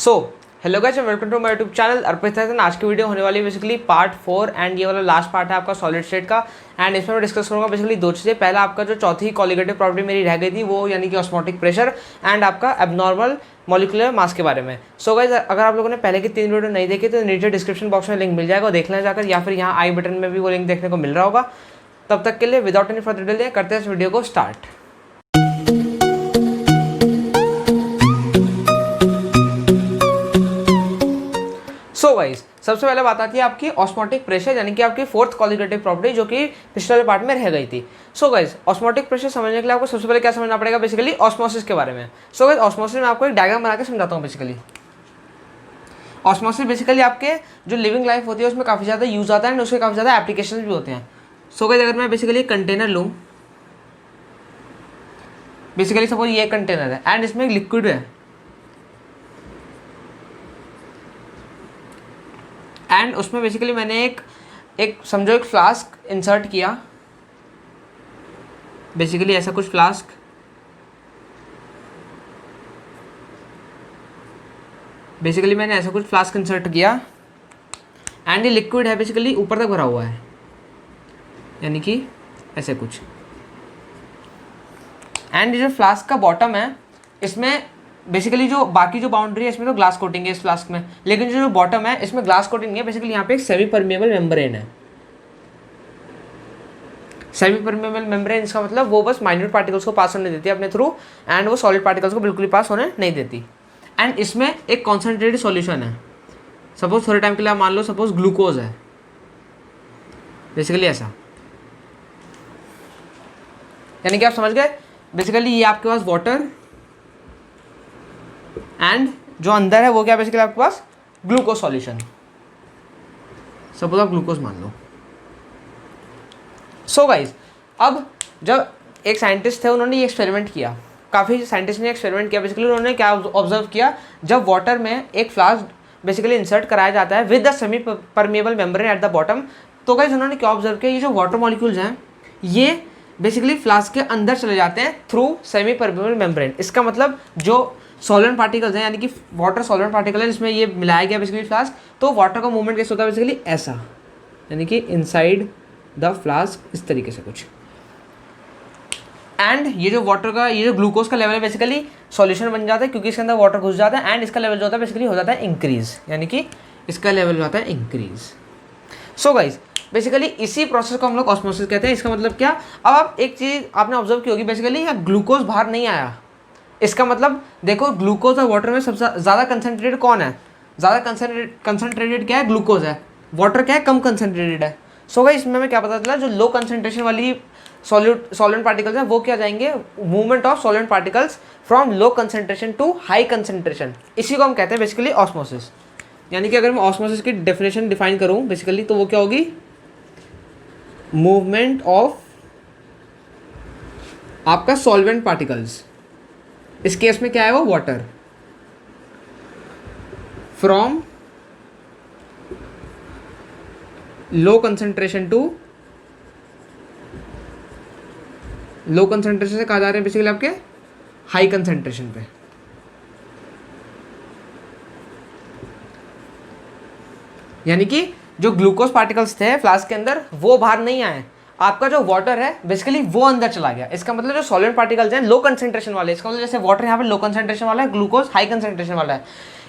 So hello guys, welcome to my YouTube channel Arpit है। आज की वीडियो होने वाली है बेसिकली पार्ट 4 एंड ये वाला लास्ट पार्ट है आपका सॉलिड स्टेट का। एंड इसमें मैं डिस्कस करूंगा बेसिकली दो चीज़ें। पहला आपका जो चौथी कॉलिगेटिव प्रॉपर्टी मेरी रह गई थी वो यानी कि ऑस्मोटिक प्रेशर एंड आपका एबनॉर्मल मॉलिक्यूलर मास के बारे में। सो गाइस, अगर आप लोगों ने पहले की 3 वीडियो नहीं देखी तो नीचे डिस्क्रिप्शन बॉक्स में लिंक मिल जाएगा, देख लेना जाकर, या फिर यहाँ आई बटन में भी वो लिंक देखने को मिल रहा होगा। तब तक के लिए विदाउट एनी फर्दर डिले करते हैं इस वीडियो को स्टार्ट। सो गाइस, सबसे पहले बात आती है आपकी ऑस्मोटिक प्रेशर यानी कि आपकी फोर्थ कॉलिगेटिव प्रॉपर्टी जो कि पिछले वाले पार्ट में रह गई थी। सो गाइस, ऑस्मोटिक प्रेशर समझने के लिए आपको सबसे पहले क्या समझना पड़ेगा, बेसिकली ऑस्मोसिस के बारे में। सो गाइस, ऑस्मोसिस में आपको एक डायग्राम बना के समझाता हूँ। बेसिकली ऑस्मोसिस बेसिकली आपके जो लिविंग लाइफ होती है उसमें काफ़ी ज़्यादा यूज आता है एंड उसके काफ़ी ज़्यादा एप्लीकेशन भी होते हैं। सो गाइस, अगर मैं बेसिकली कंटेनर लूँ, बेसिकली सपोज ये कंटेनर है एंड इसमें एक लिक्विड है एंड उसमें बेसिकली मैंने एक समझो एक फ्लास्क इंसर्ट किया, बेसिकली ऐसा कुछ फ्लास्क, बेसिकली मैंने ऐसा कुछ फ्लास्क इंसर्ट किया एंड ये लिक्विड है बेसिकली ऊपर तक भरा हुआ है यानी कि ऐसे कुछ। एंड जो फ्लास्क का बॉटम है इसमें बेसिकली जो बाकी जो बाउंड्री है इसमें तो ग्लास कोटिंग है इस फ्लास्क में, लेकिन जो बॉटम है इसमें ग्लास कोटिंग नहीं है। बेसिकली यहाँ पे एक सेमी परमेबल मेम्ब्रेन है। सेमी परमेबल मेम्ब्रेन इसका मतलब वो बस माइन्यूट पार्टिकल्स को पास होने देती है अपने थ्रू एंड वो सॉलिड पार्टिकल्स को बिल्कुल ही पास होने नहीं देती। एंड इसमें एक कॉन्सेंट्रेटेड सॉल्यूशन है। सपोज थोड़े टाइम के लिए आप मान लो सपोज ग्लूकोज है, बेसिकली ऐसा, यानी कि आप समझ गए। बेसिकली ये आपके पास वाटर एंड जो अंदर है वो क्या, बेसिकली आपके पास ग्लूकोज सॉल्यूशन। सपोज आप ग्लूकोज मान लो। सो गाइस, अब जब एक साइंटिस्ट थे उन्होंने ये एक्सपेरिमेंट किया, काफ़ी साइंटिस्ट ने एक्सपेरिमेंट किया। बेसिकली उन्होंने क्या ऑब्जर्व किया, जब वाटर में एक फ्लास्क बेसिकली इंसर्ट कराया जाता है with the semi permeable membrane at the bottom, तो गाइस उन्होंने क्या ऑब्जर्व किया, ये जो वाटर मॉलिक्यूल्स हैं ये बेसिकली फ्लास्क के अंदर चले जाते हैं थ्रू सेमी परमेबल मेम्ब्रेन। इसका मतलब जो सॉल्वेंट पार्टिकल्स हैं यानी कि वाटर सॉल्वेंट पार्टिकल है जिसमें ये मिलाया गया बेसिकली फ्लास्क, तो वाटर का मूवमेंट कैसे होता है बेसिकली ऐसा, यानी कि इनसाइड द फ्लास्क इस तरीके से कुछ। एंड ये जो वाटर का ये जो ग्लूकोज का लेवल है बेसिकली सॉल्यूशन बन जाता है क्योंकि इसके अंदर वाटर घुस जाता है एंड इसका लेवल जो होता है बेसिकली हो जाता है इंक्रीज, यानी कि इसका लेवल जो होता है इंक्रीज। सो गाइज, बेसिकली इसी प्रोसेस को हम लोग ऑस्मोसिस कहते हैं। इसका मतलब क्या, अब आप एक चीज़ आपने ऑब्जर्व की होगी, बेसिकली यहाँ ग्लूकोज बाहर नहीं आया। इसका मतलब देखो, ग्लूकोज और वाटर में सबसे ज़्यादा कंसनट्रेटेड कौन है, ज़्यादा कंसनट्रेटेड क्या है, ग्लूकोज है। वाटर क्या है, कम कंसनट्रेटेड है। सो गाइस, इसमें हमें क्या पता चला, जो लो कंसनट्रेशन वाली सॉल्वेंट पार्टिकल्स हैं वो क्या जाएंगे, movement of solvent particles from low concentration to high concentration. इसी को हम कहते हैं बेसिकली ऑस्मोसिस। यानी कि अगर मैं ऑस्मोसिस की डेफिनेशन डिफाइन करूँ बेसिकली तो वो क्या होगी, मूवमेंट ऑफ आपका सॉल्वेंट पार्टिकल्स, इस केस में क्या है वो water, from low concentration to, low concentration से कहा जा रहे हैं बेसिकली आपके हाई कंसंट्रेशन पे। यानी कि जो ग्लूकोज पार्टिकल्स थे फ्लास्क के अंदर वो बाहर नहीं आए, आपका जो वाटर है बेसिकली वो अंदर चला गया। इसका मतलब जो सॉल्वेंट पार्टिकल्स हैं लो कंसंट्रेशन वाले, इसका मतलब जैसे वाटर यहाँ पे लो कंसंट्रेशन वाला है, ग्लूकोज हाई कंसंट्रेशन वाला है,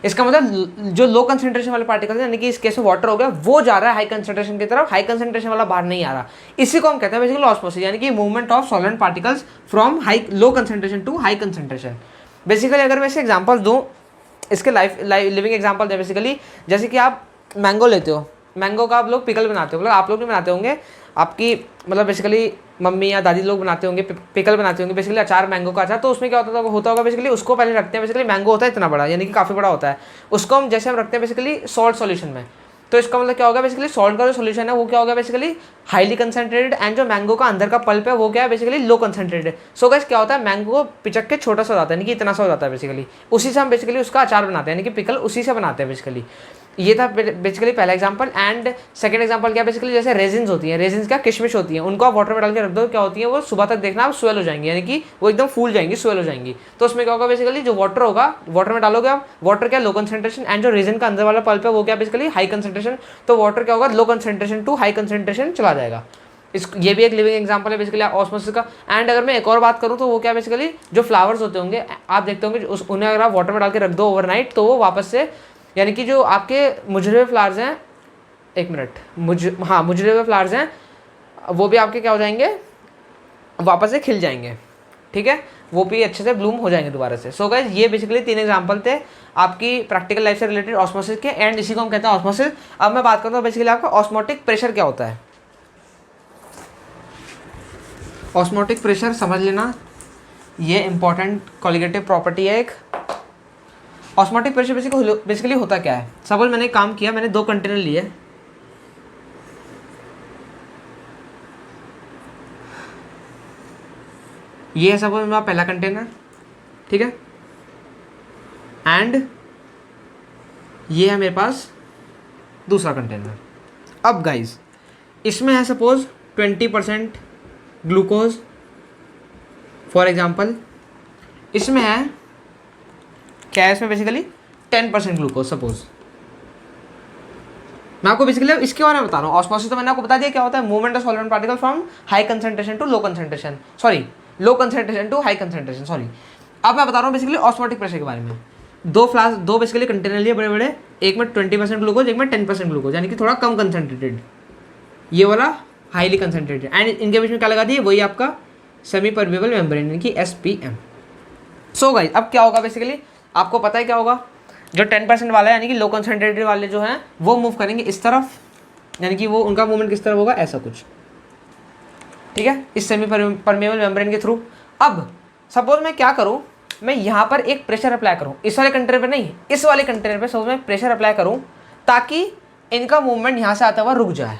इसका मतलब जो लो कंसंट्रेशन वाले पार्टिकल्स हैं यानी कि इस केस में वाटर हो गया, वो जा रहा है हाई कंसंट्रेशन की तरफ, हाई कंसंट्रेशन वाला बाहर नहीं आ रहा। इसी को हम कहते हैं बेसिकली ऑस्मोसिस, यानी कि movement of solvent particles from high low concentration to high concentration. Basically अगर मैं इसे एग्जाम्पल दूँ, इसके लिविंग एग्जाम्पल है बेसिकली, जैसे कि आप मैंगो लेते हो, मैंगो का आप लोग पिकल बनाते हो, मतलब आप लोग भी बनाते होंगे, आपकी मतलब बेसिकली मम्मी या दादी लोग बनाते होंगे, पिकल बनाते होंगे बेसिकली अचार, मैंगो का अचार। तो उसमें क्या होता होगा बेसिकली, उसको पहले रखते हैं, बेसिकली मैंगो होता है इतना बड़ा यानी कि काफ़ी बड़ा होता है, उसको हम जैसे हम रखते हैं बेसिकली सॉल्ट सॉल्यूशन में, तो इसका मतलब क्या होगा, बेसिकली सॉल्ट का जो सॉल्यूशन है वो क्या होगा बेसिकली हाईली कंसेंट्रेटेड, एंड जो मैंगो का अंदर का पल्प है वो क्या है बेसिकली लो कंसेंट्रेटेड। सो गाइस क्या होता है, मैंगो को पिचक के छोटा सा हो जाता है, यानी कि इतना सा हो जाता है बेसिकली, उसी से हम बेसिकली उसका अचार बनाते हैं, यानी कि पिकल उसी से बनाते हैं बेसिकली। ये था बेसिकली पहला एग्जांपल। एंड सेकंड एग्जांपल क्या बेसिकली, जैसे रेजिन्स होती हैं, रेजिन्स क्या किशमिश होती हैं, उनको आप वाटर में डाल के रख दो, क्या होती है वो सुबह तक देखना आप स्वेल हो जाएंगी, यानी कि वो एकदम फूल जाएंगी, स्वेल हो जाएंगी। तो उसमें क्या होगा बेसिकली, जो वाटर होगा, वाटर में डालोगे आप, वाटर क्या लो कंसेंट्रेशन, एंड जो रेजिन का अंदर वाला पल्प है वो क्या बेसिकली हाई कंसेंट्रेशन, तो वाटर क्या होगा low concentration to high concentration चला जाएगा। ये भी एक लिविंग एग्जांपल है बेसिकली ऑस्मोसिस का। एंड अगर मैं एक और बात करूँ तो वो क्या बेसिकली, जो फ्लावर्स होते होंगे आप देखते होंगे उन्हें अगर आप वाटर में डाल के रख दो ओवरनाइट, तो वो वापस से, यानी कि जो आपके मुजरे हुए फ्लावर्स हैं, एक मिनट, मुजरे हुए फ्लावर्स हैं वो भी आपके क्या हो जाएंगे, वापस से खिल जाएंगे, ठीक है, वो भी अच्छे से ब्लूम हो जाएंगे दोबारा से। सो गाइस ये बेसिकली 3 एग्जांपल थे आपकी प्रैक्टिकल लाइफ से रिलेटेड ऑस्मोसिस के, एंड इसी को हम कहते हैं ऑस्मोसिस। अब मैं बात करता हूँ बेसिकली आपका ऑस्मोटिक प्रेशर क्या होता है। ऑस्मोटिक प्रेशर समझ लेना, ये इंपॉर्टेंट कॉलिगेटिव प्रॉपर्टी है एक। ऑस्मोटिक प्रेशर बेसिकली होता क्या है, सपोज मैंने एक काम किया, मैंने 2 कंटेनर लिए, ये है सपोज मेरा पहला कंटेनर, ठीक है, एंड ये है मेरे पास दूसरा कंटेनर। अब गाइस इसमें है सपोज 20% ग्लूकोज फॉर एग्जांपल, इसमें है क्या है, इसमें बेसिकली 10% ग्लूकोज सपोज। मैं आपको बेसिकली इसके बारे में बता रहा हूँ। ऑस्मोसिस तो मैंने आपको बता दिया क्या होता है, movement of solvent particle from high concentration to low concentration, sorry low concentration to high concentration, sorry. अब मैं बता रहा हूँ बेसिकली ऑस्मोटिक प्रेशर के बारे में। दो बेसिकली कंटेनर लिए बड़े बड़े, एक में 20% ग्लूकोज, एक में 10% ग्लूकोज, यानी कि थोड़ा कम कंसेंट्रेटेड, ये वाला हाईली कंसेंट्रेटेड, एंड इनके बीच में क्या लगा दिए, वही आपका सेमी परमेबल मेम्ब्रेन, यानी कि SPM। सो गाइस अब क्या होगा बेसिकली, आपको पता है क्या होगा, जो 10% वाला है यानी कि लो कंसेंट्रेटेड वाले जो हैं वो मूव करेंगे इस तरफ, यानी कि वो उनका मूवमेंट किस तरफ होगा, ऐसा कुछ, ठीक है, इस सेमी परमेबल मेम्ब्रेन के थ्रू। अब सपोज मैं क्या करूँ, मैं यहाँ पर एक प्रेशर अप्लाई करूँ, इस वाले कंटेनर पे नहीं, इस वाले कंटेनर पे सपोज मैं प्रेशर अप्लाई करूँ ताकि इनका मूवमेंट यहाँ से आता हुआ रुक जाए।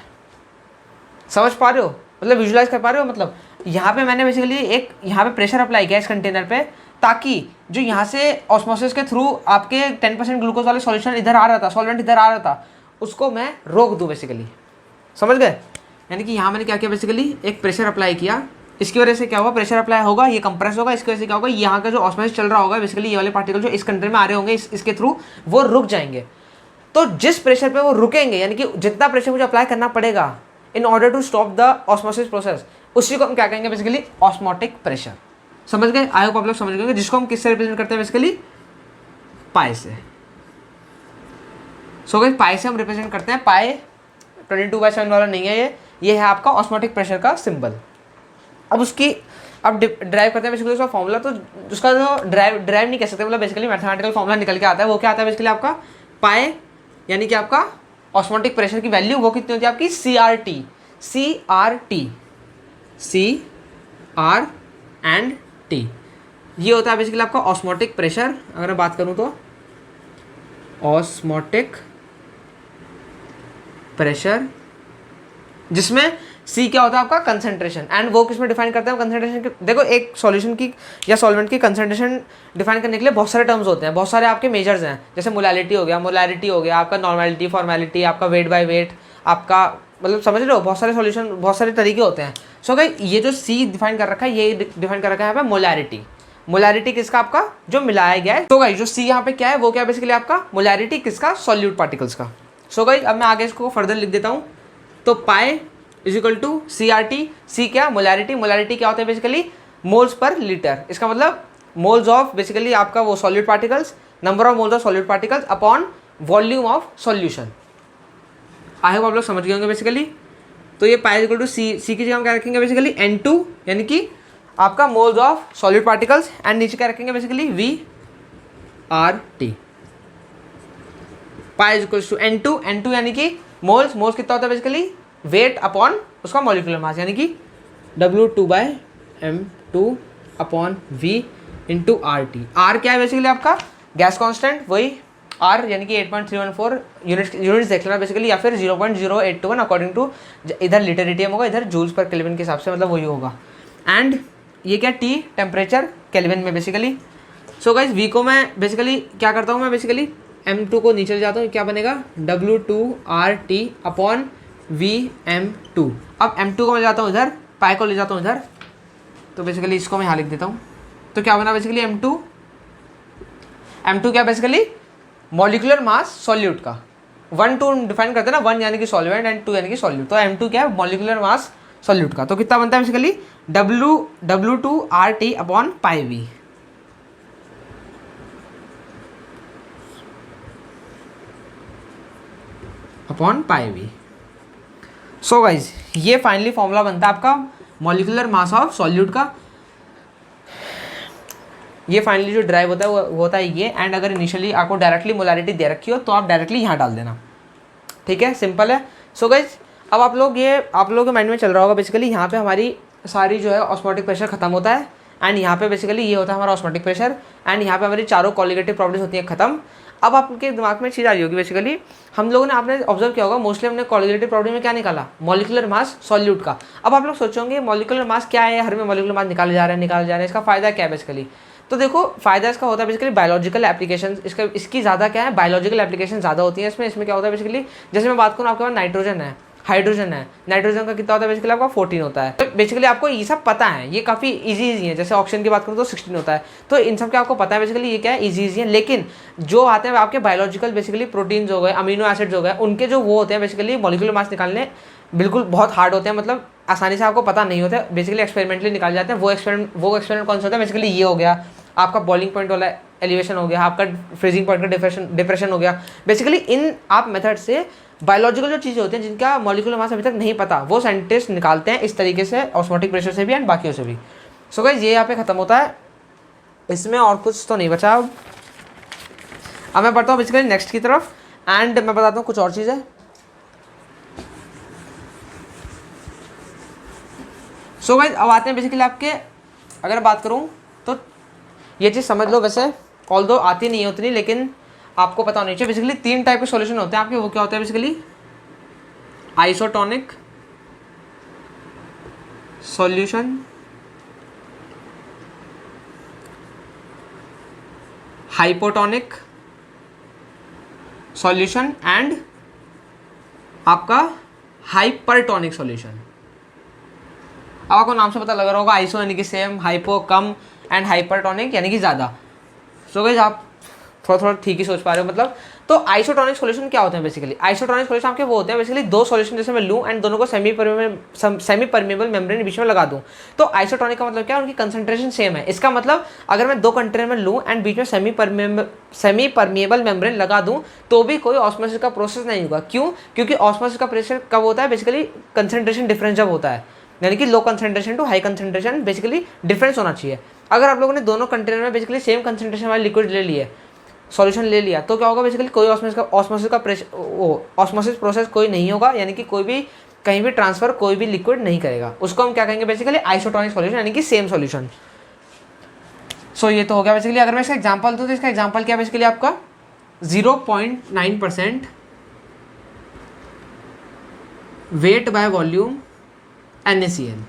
समझ पा रहे हो, मतलब विजुलाइज कर पा रहे हो, मतलब यहाँ पे मैंने बेसिकली एक यहाँ पे प्रेशर अप्लाई किया इस कंटेनर पे, ताकि जो यहाँ से ऑस्मोसिस के थ्रू आपके 10% ग्लूकोज वाले सॉल्यूशन इधर आ रहा था, सॉल्वेंट इधर आ रहा था, उसको मैं रोक दूँ बेसिकली। समझ गए, यानी कि यहाँ मैंने क्या किया बेसिकली, एक प्रेशर अप्लाई किया, इसकी वजह से क्या होगा, प्रेशर अप्लाई होगा, ये कंप्रेस होगा, इसकी वजह से क्या होगा, यहाँ का जो ऑस्मोसिस चल रहा होगा बेसिकली, ये वाले पार्टिकल जो इस कंटेनर में आ रहे होंगे इसके थ्रू वो रुक जाएंगे। तो जिस प्रेशर पे वो रुकेंगे, यानी कि जितना प्रेशर मुझे अप्लाई करना पड़ेगा in order to stop the osmosis process, उसी को हम क्या कहेंगे बेसिकली, ऑस्मोटिक प्रेशर। समझ गए, आई होप आप लोग समझ गए, जिसको हम किससे रिप्रेजेंट करते हैं बेसिकली, पाई से। सो गाइस पाई से हम रिप्रेजेंट करते हैं, पाई 22/7 वाला नहीं है ये है आपका ऑस्मोटिक प्रेशर का सिंबल। अब उसकी अब ड्राइव करते हैं बेसिकली उसका फॉर्मूला, तो उसका जो ड्राइव नहीं कह सकते, मतलब बेसिकली मैथमेटिकल फॉर्मूला निकल के आता है, वो क्या आता है बेसिकली आपका पाई, यानी कि आपका ऑस्मोटिक प्रेशर की वैल्यू वो कितनी होती है आपकी, CR ये होता है बेसिकली आपका ऑस्मोटिक प्रेशर। अगर मैं बात करूं तो ऑस्मोटिक प्रेशर, जिसमें C क्या होता है आपका कंसंट्रेशन, एंड वो किसमें डिफाइन करते हैं कंसंट्रेशन। देखो एक सॉल्यूशन की या सॉल्वेंट की कंसंट्रेशन डिफाइन करने के लिए बहुत सारे टर्म्स होते हैं, बहुत सारे आपके मेजर्स हैं, जैसे मोलैरिटी हो गया आपका नॉर्मेलिटी, फॉर्मेलिटी, आपका वेट बाय वेट, आपका मतलब समझ रहे हो, बहुत सारे सॉल्यूशन, बहुत सारे तरीके होते हैं। सो गाइस ये जो C डिफाइन कर रखा है, ये डिफाइन कर रखा है यहाँ पे मोलैरिटी किसका, आपका जो मिलाया गया है। तो गाइस जो C यहाँ पे क्या है, वो क्या बेसिकली आपका मोलैरिटी किसका, सॉल्यूट पार्टिकल्स का। सो गाइस अब मैं आगे इसको फर्दर लिख देता हूँ, तो pi is equal to CRT, C क्या, मोलैरिटी क्या होता है बेसिकली, मोल्स पर लीटर, इसका मतलब मोल्स ऑफ बेसिकली आपका वो solute particles, number of moles of solute particles upon volume of solution. I hope आप लोग समझ गए होंगे बेसिकली। तो ये pi is equal to C की जगह हम क्या रखेंगे बेसिकली N2, यानी कि आपका moles of solute particles, and नीचे क्या रखेंगे basically VRT। Pi is equal to N2 यानी कि मोल्स कितना होता है बेसिकली, वेट अपॉन उसका मॉलिक्यूलर मास, यानी कि W2/m2 upon V into RT। R क्या है बेसिकली आपका गैस कांस्टेंट, वही आर यानी कि 8.314 यूनिट्स देख लेना बेसिकली, या फिर 0.0821 अकॉर्डिंग टू, इधर लीटर एटीएम होगा, इधर जूल्स पर केल्विन के हिसाब से, मतलब वही होगा। एंड ये क्या टी टेम्परेचर केल्विन में बेसिकली। सो गाइज वी को मैं बेसिकली क्या करता हूँ, मैं बेसिकली M2 को नीचे ले जाता हूँ, क्या बनेगा W2RT अपॉन VM2। अब M2 को मैं जाता हूँ इधर, पाई को ले जाता हूँ इधर, तो बेसिकली इसको मैं यहाँ लिख देता हूँ। तो क्या बना बेसिकली M2 क्या बेसिकली मॉलिकुलर मास सॉल्यूट का। 1 2 डिफाइन करते हैं ना, 1 यानी कि सॉल्वेंट एंड 2 यानी कि सॉल्यूट, तो M2 क्या है मॉलिकुलर मास सॉल्यूट का। तो कितना बनता है basically W2RT upon pi V। Upon pi V। So guys ये फाइनली फॉर्मूला बनता है आपका मॉलिकुलर मास ऑफ सॉल्यूट का। ये फाइनली जो ड्राइव होता है वो होता है ये। एंड अगर इनिशियली आपको डायरेक्टली मोलारिटी दे रखी हो तो आप डायरेक्टली यहाँ डाल देना, ठीक है, सिंपल है। सो गाइज अब आप लोग के माइंड में चल रहा होगा बेसिकली यहाँ पे हमारी सारी जो है ऑस्मोटिक प्रेशर खत्म होता है, एंड यहाँ पे बेसिकली ये होता है हमारा ऑस्मोटिक प्रेशर, एंड यहाँ पे हमारी चारों कॉलिगेटिव प्रॉपर्टीज होती हैं खत्म। अब आपके दिमाग में चीज़ आ रही होगी बेसिकली, हम लोगों ने आपने ऑब्जर्व किया होगा मोस्टली हमने कॉलिगेटिव प्रॉपर्टी में क्या निकाला, मॉलिकुलर मास सॉल्यूट का। अब आप लोग सोचोगे मॉलिकुलर मास क्या है, हर में मॉलिकुलर मास निकाले जा रहे हैं, इसका फायदा क्या है बेसिकली। तो देखो फायदा इसका होता है बेसिकली बायोलॉजिकल एप्लीकेशन, इसकी ज़्यादा क्या है बायोलॉजिकल एप्लीकेशन ज़्यादा होती है इसमें क्या होता है बेसिकली, जैसे मैं बात करूँ आपके पास नाइट्रोजन है, हाइड्रोजन है, नाइट्रोजन का कितना होता है बेसिकली आपका 14 होता है। तो बेसिकली आपको ये सब पता है, ये काफ़ी इजी है। जैसे ऑक्सीजन की बात करूँ तो 16 होता है, तो इन सब के आपको पता है बेसिकली ये क्या है इजी है। लेकिन जो आते हैं आपके बायोलॉजिकल बेसिकली प्रोटीन्स हो गए, अमीनो एसिड्स हो गए, उनके जो वो होते हैं बेसिकली मॉलिक्यूलर मास निकालने बिल्कुल बहुत हार्ड होते हैं, मतलब आसानी से आपको पता नहीं होता है, बेसिकली एक्सपेरिमेंटली निकाल जाते हैं। वो एक्सपेरिमेंट कौन सा होता है बेसिकली, ये हो गया आपका बॉइलिंग पॉइंट वाला एलिवेशन हो गया, आपका फ्रीजिंग पॉइंट का डिप्रेशन हो गया। बेसिकली इन आप मेथड से बायोलॉजिकल जो चीज़ें होती हैं जिनका मॉलिक्यूलर मास अभी तक नहीं पता, वो साइंटिस्ट निकालते हैं इस तरीके से, ऑस्मोटिक प्रेशर से भी एंड बाकियों से भी। सो गाइस ये यहाँ पे ख़त्म होता है, इसमें और कुछ तो नहीं बचा। अब मैं बढ़ता हूँ बेसिकली नेक्स्ट की तरफ, एंड मैं बताता हूँ कुछ और चीज़ें। सो गाइस अब आते हैं बेसिकली आपके, अगर बात करूँ तो ये चीज़ समझ लो, वैसे ऑल्दो आती नहीं है उतनी, लेकिन आपको पता होनी चाहिए। बेसिकली 3 टाइप के सॉल्यूशन होते हैं आपके, वो क्या होते हैं basically isotonic solution, hypotonic solution and आपका हाइपरटोनिक सॉल्यूशन। अब आपको नाम से पता लग रहा होगा, आइसो यानी कि same, hypo come, and hypertonic यानी कि ज़्यादा। सो गाइस आप थोड़ा ठीक ही सोच पा रहे हो मतलब। तो आइसोटोनिक सॉल्यूशन क्या होते हैं बेसिकली, आइसोटोनिक सॉल्यूशन आपके वो होते हैं बेसिकली 2 सॉल्यूशन जैसे मैं लूँ एंड दोनों को सेमी परमेबल मेम्ब्रेन बीच में लगा दूँ, तो आइसोटोनिक का मतलब क्या है, उनकी कंसंट्रेशन सेम है। इसका मतलब अगर मैं 2 कंटेनर में लूँ एंड बीच में सेमी परमेबल मेम्ब्रेन लगा दूँ तो भी कोई ऑस्मोसिस का प्रोसेस नहीं होगा। क्यों? क्योंकि ऑस्मोसिस का प्रेशर कब होता है बेसिकली, कंसंट्रेशन डिफरेंस जब होता है, यानी कि low concentration to high concentration basically difference होना चाहिए। अगर आप लोगों ने दोनों कंटेनर में बेसिकली सेम कंसंट्रेशन वाले लिक्विड ले लिए, सॉल्यूशन ले लिया, तो क्या होगा बेसिकली कोई ऑस्मोसिस प्रोसेस कोई नहीं होगा, यानी कि कोई भी कहीं भी ट्रांसफर कोई भी लिक्विड नहीं करेगा। उसको हम क्या कहेंगे बेसिकली आइसोटोनिक सॉल्यूशन, यानी कि सेम सॉल्यूशन। सो ये तो हो गया बेसिकली। अगर मैं इसका एग्जांपल दूं तो इसका एग्जांपल क्या बेसिकली आपका 0.9% weight by volume NaCl।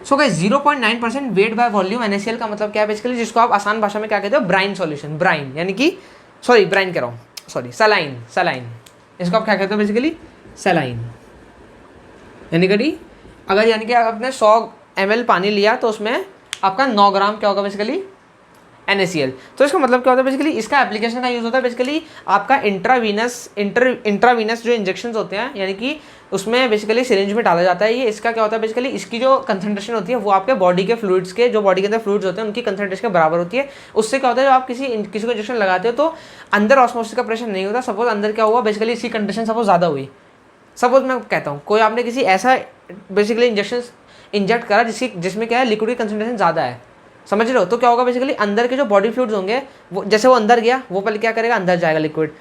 So guys 0.9% weight by volume NaCl का मतलब क्या है बेसिकली, जिसको आप आसान भाषा में क्या कहते हो, ब्राइन सॉल्यूशन। ब्राइन यानी कि ब्राइन कह रहा हूँ, सलाइन। इसको आप क्या कहते हो बेसिकली, सलाइन। यानी कि आपने 100 ml पानी लिया तो उसमें आपका 9 ग्राम क्या होगा बेसिकली NaCl। तो इसका मतलब क्या होता है बेसिकली, इसका एप्लीकेशन का यूज़ होता है बेसिकली आपका इंट्रावीनस जो इंजेक्शंस होते हैं, यानी कि उसमें बेसिकली सिरिंज में डाला जाता है ये। इसका क्या होता है बेसिकली, इसकी जो कंसंट्रेशन होती है वो आपके बॉडी के फ्लूइड्स के, जो बॉडी के अंदर फ्लूइड्स होते हैं उनकी कंसंट्रेशन के बराबर होती है। उससे क्या होता है, जब आप किसी को इंजेक्शन लगाते हो तो अंदर ऑस्मोसिस का प्रेशर नहीं होता। सपोज अंदर क्या हुआ बेसिकली, इसकी कंडीशन सपोज ज़्यादा हुई, सपोज मैं कहता हूँ कोई आपने किसी ऐसा बेसिकली इंजेक्ट करा जिसमें क्या है लिक्विड की कंसंट्रेशन ज़्यादा है, समझ रहे हो, तो क्या होगा बेसिकली अंदर के जो बॉडी फ्लूइड्स होंगे वो जैसे वो अंदर गया, वो पहले क्या करेगा, अंदर जाएगा लिक्विड,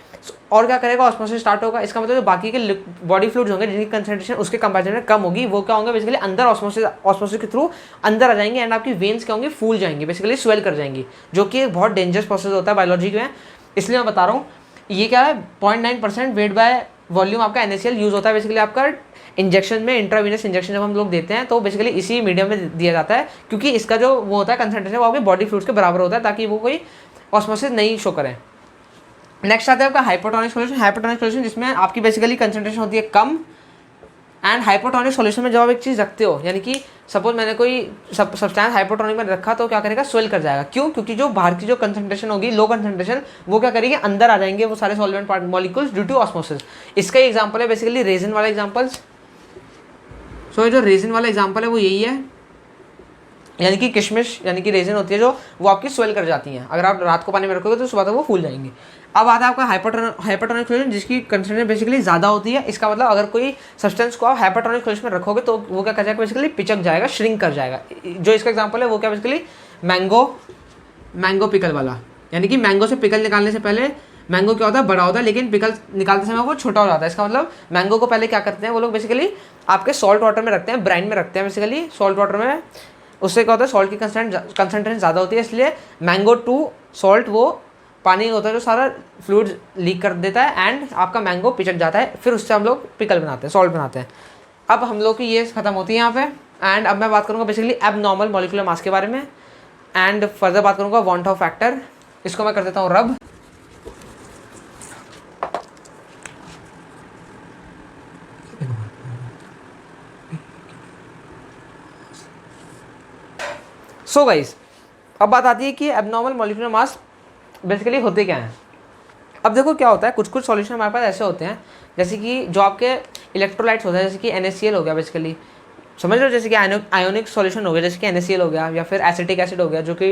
और क्या करेगा, ऑस्मोसिस स्टार्ट होगा। इसका मतलब जो बाकी के बॉडी फ्लूइड्स होंगे जिनकी कंसंट्रेशन उसके कंपैरिजन में कम होगी, वो क्या होंगे बेसिकली अंदर ऑस्मोसिस के थ्रू अंदर आ जाएंगे, एंड आपकी वेन्स क्या होंगी, फूल जाएंगी, बेसिकली स्वेल कर जाएंगी, जो कि एक बहुत डेंजरस प्रोसेस होता है बायोलॉजी में। इसलिए मैं बता रहा हूँ ये क्या है, 0.9% वेट बाय वॉल्यूम आपका NaCl यूज़ होता है बेसिकली आपका इंजेक्शन में, इंट्रावीनस इंजेक्शन जब हम लोग देते हैं तो बेसिकली इसी मीडियम में दिया जाता है, क्योंकि इसका जो वो होता है कंसंट्रेशन वो आपके बॉडी फ्लूइड्स के बराबर होता है, ताकि वो कोई ऑस्मोसिस नहीं शो करें। नेक्स्ट आता है आपका हाइपोटोनिक सॉल्यूशन। हाइपोटोनिक सॉल्यूशन जिसमें आपकी बेसिकली कंसंट्रेशन होती है कम, एंड हाइपोटोनिक सॉल्यूशन में जब आप एक चीज़ रखते हो, यानी कि सपोज मैंने कोई सब्सटेंस हाइपोटोनिक में रखा तो क्या करेगा, स्वेल कर जाएगा। क्यों? क्योंकि जो बाहर की जो कंसंट्रेशन होगी, लो कंसंट्रेशन, वो क्या करेगी, अंदर आ जाएंगे वो सारे solvent part molecules due to osmosis. इसका एग्जांपल है बेसिकली रेजिन वाला एग्जांपल्स। सो जो रेजिन वाला एग्जांपल है वो यही है, यानी कि किशमिश यानी कि रेजिन होती है जो वो आपकी स्वेल कर जाती हैं। अगर आप रात को पानी में रखोगे तो सुबह तक वो फूल जाएंगी। अब आता है आपका हाइपोटोनिक सॉल्यूशन जिसकी कंसंट्रेशन बेसिकली ज़्यादा होती है। इसका मतलब अगर कोई सब्सटेंस को आप हाइपोटोनिक सॉल्यूशन में रखोगे तो वो क्या कर जाएगा, बेसिकली पिचक जाएगा, श्रिंक कर जाएगा। जो इसका एग्जांपल है वो क्या, बेसिकली मैंगो पिकल वाला, यानी कि मैंगो से पिकल निकालने से पहले मैंगो क्या होता है, बड़ा होता है, लेकिन पिकल निकालते समय वो छोटा हो जाता है। इसका मतलब मैंगो को पहले क्या करते हैं वो लोग, बेसिकली आपके सॉल्ट वाटर में रखते हैं, ब्राइन में रखते हैं बेसिकली सॉल्ट वाटर में। उससे क्या होता है, सॉल्ट की कंसंट्रेशन ज़्यादा होती है, इसलिए मैंगो टू सॉल्ट वो पानी होता है जो सारा फ्लूइड लीक कर देता है, एंड आपका मैंगो पिचक जाता है। फिर उससे हम लोग पिकल बनाते हैं, सॉल्ट बनाते हैं। अब हम लोग की ये खत्म होती है यहाँ पे। एंड अब मैं बात करूँगा बेसिकली एबनॉर्मल मॉलिक्यूलर मास के बारे में, एंड फर्दर बात करूँगा वॉन्ट ऑफ फैक्टर। इसको मैं कर देता हूँ रब। सो गाइस, अब बात आती है कि एबनॉर्मल मॉलिक्यूलर मास बेसिकली होते क्या हैं। अब देखो क्या होता है, कुछ कुछ सॉल्यूशन हमारे पास ऐसे होते हैं, जैसे कि जो आपके इलेक्ट्रोलाइट्स होते हैं, जैसे कि NaCl हो गया बेसिकली, समझ लो, जैसे कि आयोनिक सॉल्यूशन हो गया, जैसे कि NaCl हो गया, या फिर एसिटिक एसिड हो गया जो कि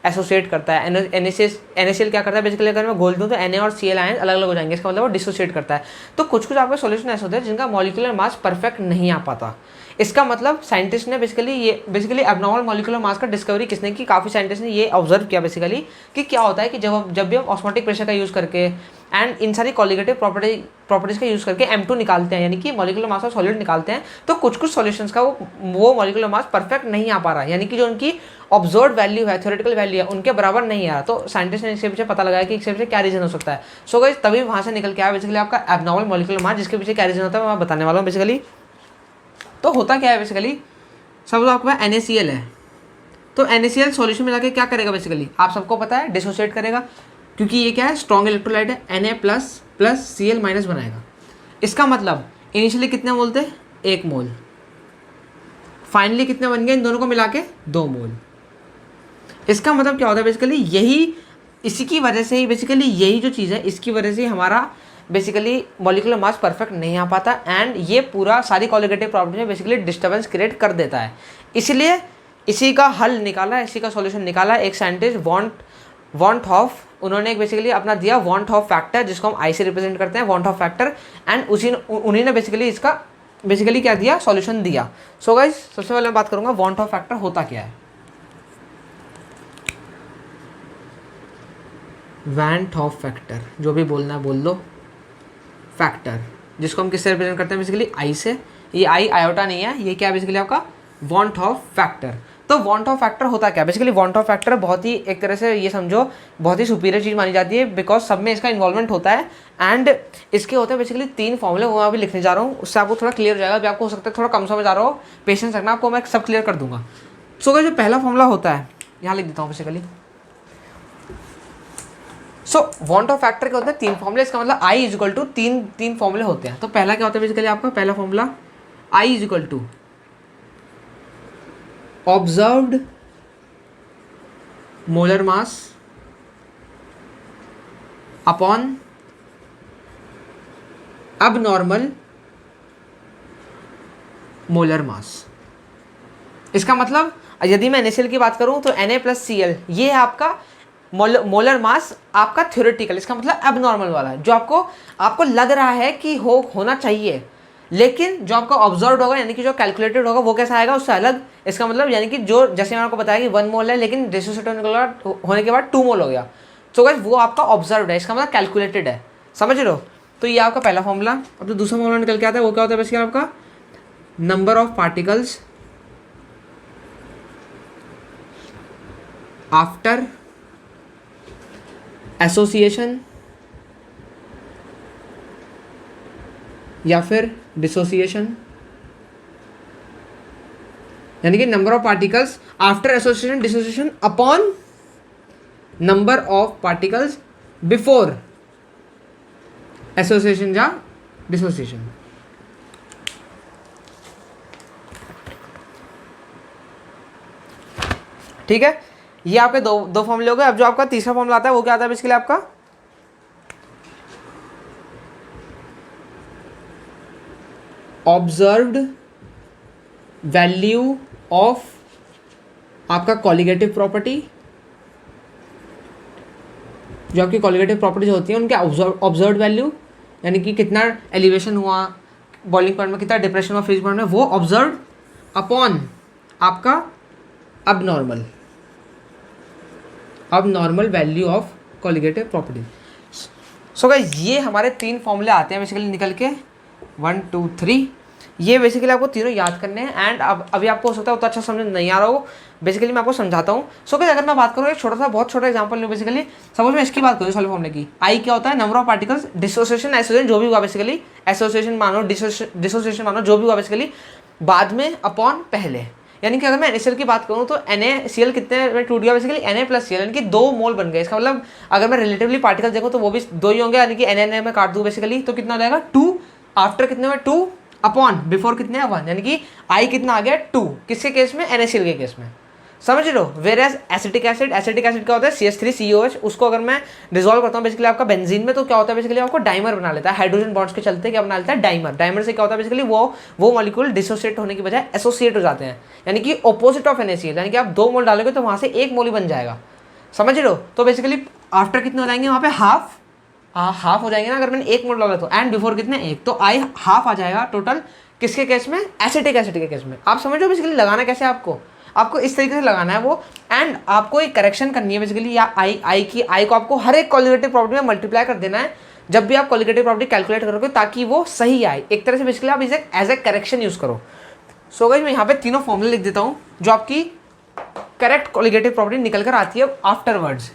एसोसिएट करता है। NaCl क्या करता है बेसिकली, अगर मैं घोल दूँ तो Na और Cl आयन अलग अलग हो जाएंगे, इसका मतलब वो डिसोसिएट करता है। तो कुछ कुछ आपके सॉल्यूशन ऐसे होते हैं जिनका मॉलिक्यूलर मास परफेक्ट नहीं आ पाता। इसका मतलब साइंटिस्ट ने बेसिकली एबनॉर्मल मॉलिक्यूलर मास का डिस्कवरी किसने की, काफ़ी साइंटिस्ट ने ये ऑब्जर्व किया बेसिकली कि क्या होता है कि जब भी हम ऑस्मोटिक प्रेशर का यूज़ करके एंड इन सारी कॉलिगेटिव प्रॉपर्टीज़ का यूज़ करके M2 निकालते हैं, यानी कि मॉलिक्यूलर मास ऑफ सॉलिड निकालते हैं, तो कुछ कुछ सॉल्यूशंस का वो मॉलिक्यूलर मास परफेक्ट नहीं आ पा रहा है, यानी कि जो उनकी ऑब्जर्व वैल्यू है, थ्योरेटिकल वैल्यू है, उनके बराबर नहीं आ रहा। तो साइंटिस्ट ने इसके पीछे पता लगाया कि इसके पीछे क्या रीजन हो सकता है। सो गाइस, तभी वहाँ से निकल के आया बेसिकली आपका एबनॉर्मल मॉलिक्यूलर मास, जिसके पीछे क्या रीजन होता है मैं बताने वाला हूँ बेसिकली। तो होता क्या है बेसिकली, सब आपके पास NaCl है, तो NaCl सॉल्यूशन में जाके क्या करेगा बेसिकली, आप सबको पता है डिसोसिएट करेगा, क्योंकि ये क्या है, स्ट्रॉन्ग इलेक्ट्रोलाइट है, Na प्लस Cl माइनस बनाएगा। इसका मतलब इनिशियली कितने मोल थे, 1 मोल, फाइनली कितने बन गए इन दोनों को मिला के, 2 मोल। इसका मतलब क्या होता है बेसिकली, इसी की वजह से ही बेसिकली यही जो चीज़ है, इसकी वजह से हमारा बेसिकली मॉलिक्यूलर मास परफेक्ट नहीं आ पाता, एंड ये पूरा सारी कॉलिगेटिव प्रॉपर्टी में बेसिकली डिस्टर्बेंस क्रिएट कर देता है। इसलिए इसी का हल निकाला, इसी का सॉल्यूशन निकाला एक साइंटिस्ट वॉन्ट ऑफ, उन्होंने एक बेसिकली अपना दिया वॉन्ट ऑफ फैक्टर, जिसको हम आई से रिप्रेजेंट करते हैं, वॉन्ट ऑफ फैक्टर, एंड उन्हीं ने बेसिकली इसका बेसिकली क्या दिया, सॉल्यूशन दिया। सो गाइस, सबसे पहले मैं बात करूँगा वॉन्ट ऑफ फैक्टर होता क्या है। वॉन्ट ऑफ फैक्टर, जो भी बोलना है बोल लो, फैक्टर जिसको हम किससे रिप्रेजेंट करते हैं बेसिकली, आई से। ये आई आयोटा नहीं है, ये क्या है बेसिकली आपका वॉन्ट ऑफ फैक्टर। तो वॉन्ट ऑफ फैक्टर होता क्या बेसिकली, वॉन्ट ऑफ फैक्टर बहुत ही एक तरह से ये समझो बहुत ही सुपीरियर चीज़ मानी जाती है, बिकॉज सब में इसका इन्वॉल्वमेंट होता है, एंड इसके होते हैं बेसिकली 3 फॉर्मूले, वो मैं अभी लिखने जा रहा हूँ, उससे आपको थोड़ा क्लियर हो जाएगा। अभी आपको हो सकता है थोड़ा कम समझ आ रहा हो, पेशेंस रखना, आपको मैं सब क्लियर कर दूंगा। सो जो पहला फॉर्मूला होता है, यहाँ लिख देता हूँ basically. So want of factor क्या होता है, 3 फॉर्मूले, इसका मतलब आई इज इक्वल टू 3 फॉर्मूले होते हैं। तो पहला क्या होता है बेसिकली आपका, पहला formula i is equal to observed molar mass upon abnormal molar mass. इसका मतलब यदि मैं NaCl की बात करूं तो Na प्लस Cl ये है आपका मोलर मास, आपका थ्योरेटिकल, इसका मतलब एबनॉर्मल वाला, जो आपको लग रहा है कि होना चाहिए, लेकिन जो आपको ऑब्जर्व होगा यानी कि जो कैलकुलेटेड होगा वो कैसा आएगा, उससे अलग। इसका मतलब यानी कि जो जैसे मैंने आपको बताया कि 1 मोल है, लेकिन डिसोसिएट होने के बाद 2 मोल हो गया, तो गाइस वो आपका ऑब्जर्व है, इसका मतलब कैलकुलेटेड है, समझ रहे हो। तो ये आपका पहला फॉर्मूला। अब जो दूसरा फॉर्मूला निकल के आता है वो क्या होता है बेसिकली आपका, number of particles after association या फिर डिसोसिएशन, यानी कि number of particles after association dissociation upon number of particles before association या डिसोसिएशन। ठीक है, ये आपके दो फॉर्मूले हो गए। अब जो आपका तीसरा फॉर्मूला आता है वो क्या आता है बेसिकली आपका ऑब्जर्व्ड वैल्यू ऑफ आपका कॉलिगेटिव प्रॉपर्टी। जो आपकी कॉलिगेटिव प्रॉपर्टीज होती हैं उनके ऑब्जर्व्ड वैल्यू, यानी कि कितना एलिवेशन हुआ बॉइलिंग पॉइंट में, कितना डिप्रेशन हुआ फ्रीज पॉइंट में, वो ऑब्जर्व्ड अपॉन आपका अब normal value of colligative property. So guys ये हमारे 3 फॉर्मूले आते हैं बेसिकली निकल के 1 2 3। ये बेसिकली आपको तीनों याद करने हैं। एंड अब अभी आपको हो सकता है उतना अच्छा समझ नहीं आ रहा हो, बेसिकली मैं आपको समझाता हूँ। सो गाइस अगर मैं बात करूँ एक छोटा सा बहुत छोटा एग्जांपल लूँ, बेसिकली सपोज मैं इसकी बात करूँ सॉल्व फॉर्मूले की, आई क्या होता है number of particles dissociation association जो भी हुआ बेसिकली, एसोसिएशन मानो डिसोसिएशन मानो जो भी हुआ बेसिकली बाद में अपॉन पहले। यानी कि अगर मैं NaCl की बात करूँ तो NaCl कितने में टूट गया बेसिकली Na+Cl, यानी कि 2 मोल बन गए। इसका मतलब अगर मैं रिलेटिवली पार्टिकल देखूँ तो वो भी 2 ही होंगे, यानी कि Na में काट दूँ बेसिकली तो कितना हो जाएगा 2, आफ्टर कितने में 2 अपॉन बिफोर कितने 1, यानी कि I कितना आ गया 2, किसके केस में NaCl के केस में, समझ लो। वेरेज एसिटिक एसिड क्या होता है CH3COH, उसको अगर मैं डिसॉल्व करता हूँ बेसिकली आपका बेंजीन में तो क्या होता है बेसिकली आपको डाइमर बना लेता है, हाइड्रोजन बॉन्ड्स के चलते क्या बना लेता है डाइमर से क्या होता है बेसिकली वो मॉलिक्यूल डिसोसिएट होने की बजाय एसोसिएट हो जाते हैं, यानी कि ऑपोजिट ऑफ NaCl, यानी कि आप 2 मोल डालोगे तो वहाँ से 1 मोल ही बन जाएगा, समझ लो। तो बेसिकली आफ्टर कितने हो जाएंगे वहाँ पे हाफ हो जाएंगे ना अगर मैंने 1 मोल डाला तो, एंड बिफोर कितने 1, तो आई हाफ आ जाएगा टोटल किसके केस में, एसिटिक एसिड के केस में। आप समझो बेसिकली लगाना कैसे आपको इस तरीके से लगाना है वो, एंड आपको एक करेक्शन करनी है बेसिकली, या आई को आपको हर एक कॉलिगेटिव प्रॉपर्टी में मल्टीप्लाई कर देना है जब भी आप कॉलिगेटिव प्रॉपर्टी कैलकुलेट करोगे, ताकि वो सही आए। एक तरह से बेसिकली आप इसे एज ए करेक्शन यूज करो। सो गाइस मैं यहाँ पे तीनों फॉर्मूले लिख देता हूँ जो आपकी करेक्ट कॉलिगेटिव प्रॉपर्टी निकल कर आती है आफ्टरवर्ड्स।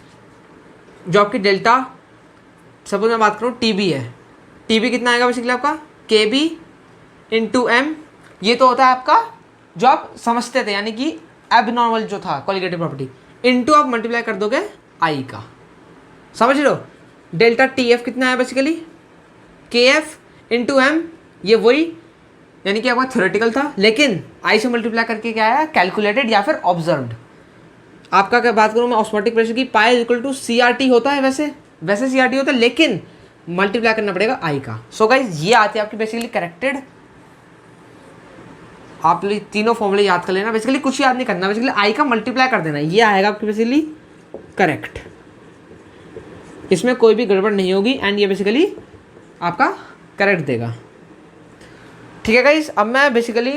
जो आपकी डेल्टा सपोज मैं बात करूँ TB है, TB कितना आएगा बेसिकली आपका KB इंटू M, ये तो होता है आपका जो आप समझते थे, यानी कि एबनॉर्मल जो था कॉलिगेटिव प्रॉपर्टी, इनटू आप मल्टीप्लाई कर दोगे आई का, समझ लो। डेल्टा TF कितना है बेसिकली KF इंटू M, ये वही यानी कि आपका थ्योरेटिकल था, लेकिन आई से मल्टीप्लाई करके क्या आया कैलकुलेटेड या फिर ऑब्जर्व्ड। आपका क्या बात करूँ मैं ऑस्मोटिक प्रेशर की, पाई इक्वल टू CRT होता है, वैसे CRT होता है, लेकिन मल्टीप्लाई करना पड़ेगा आई का। सो गाइस ये आती है आपकी बेसिकली करेक्टेड। आप तीनों फॉर्मूले याद कर लेना, बेसिकली कुछ याद नहीं करना, बेसिकली आई का मल्टीप्लाई कर देना, ये आएगा आपकी बेसिकली करेक्ट, इसमें कोई भी गड़बड़ नहीं होगी, एंड ये बेसिकली आपका करेक्ट देगा। ठीक है गाइस, अब मैं बेसिकली